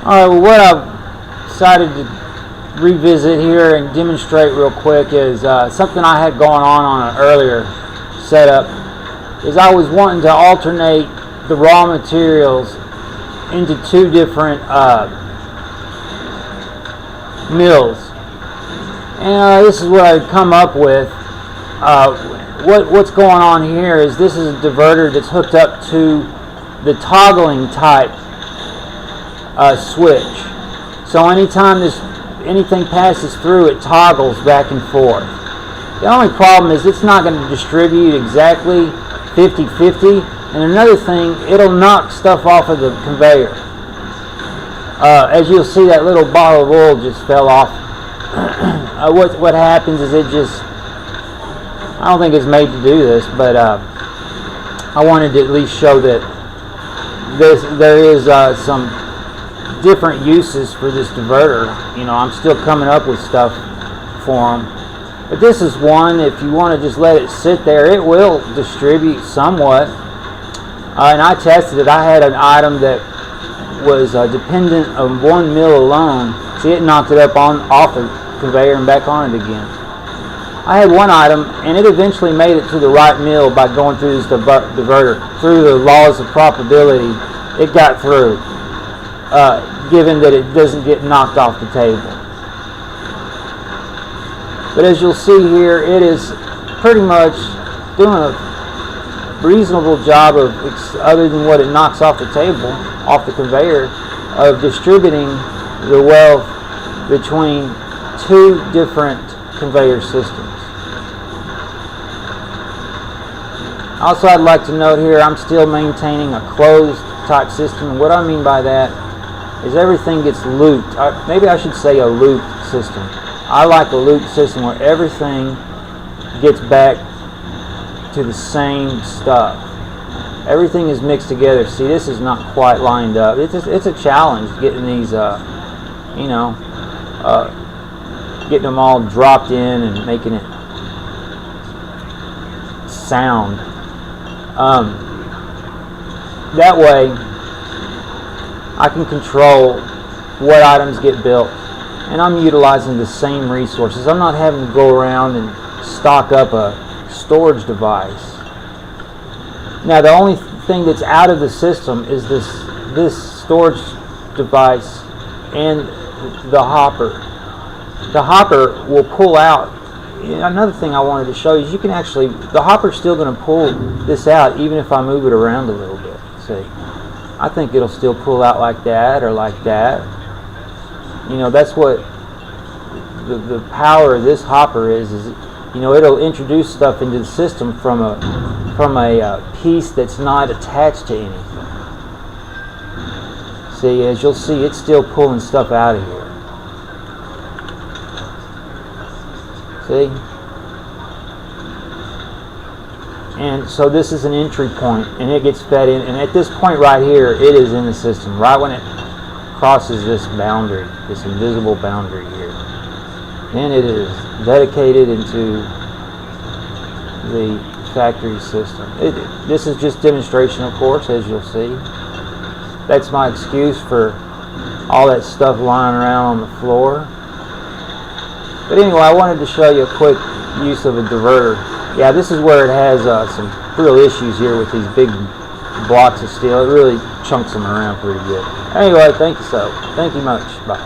Alright, well, what I've decided to revisit here and demonstrate real quick is something I had going on an earlier setup. Is I was wanting to alternate the raw materials into two different mills. And this is what I've come up with. What's going on here is this is a diverter that's hooked up to the toggling type switch. So anytime anything passes through, it toggles back and forth. The only problem is it's not going to distribute exactly 50-50, and another thing, it'll knock stuff off of the conveyor. As you'll see, that little bottle of oil just fell off. What happens is it just, I don't think it's made to do this, but I wanted to at least show that there is some different uses for this diverter. You know, I'm still coming up with stuff for them. But this is one, if you want to just let it sit there, it will distribute somewhat. And I tested it. I had an item that was dependent on one mill alone. See, it knocked it up off the conveyor and back on it again. I had one item, and it eventually made it to the right mill by going through this diverter. Through the laws of probability, it got through, given that it doesn't get knocked off the table. But as you'll see here, it is pretty much doing a reasonable job of, other than what it knocks off the table, off the conveyor, of distributing the wealth between two different conveyor systems. Also, I'd like to note here, I'm still maintaining a closed type system. And what I mean by that is everything gets looped. Maybe I should say a looped system. I like a looped system where everything gets back to the same stuff. Everything is mixed together. See, this is not quite lined up. It's a challenge getting these, getting them all dropped in and making it sound. That way I can control what items get built, and I'm utilizing the same resources. I'm not having to go around and stock up a storage device. Now, the only thing that's out of the system is this storage device and the hopper. The hopper will pull out. Another thing I wanted to show you is you can actually, the hopper's still going to pull this out even if I move it around a little bit. See, I think it'll still pull out like that or like that. You know, that's what the power of this hopper is, you know, it'll introduce stuff into the system from a piece that's not attached to anything. See, as you'll see, it's still pulling stuff out of here. See? And so this is an entry point, and it gets fed in, and at this point right here, it is in the system. Right when it crosses this boundary, this invisible boundary here, then it is dedicated into the factory system. This is just demonstration, of course, as you'll see. That's my excuse for all that stuff lying around on the floor. But anyway, I wanted to show you a quick use of a diverter. Yeah, this is where it has some real issues here with these big blocks of steel. It really chunks them around pretty good. Anyway, thank you much. Bye.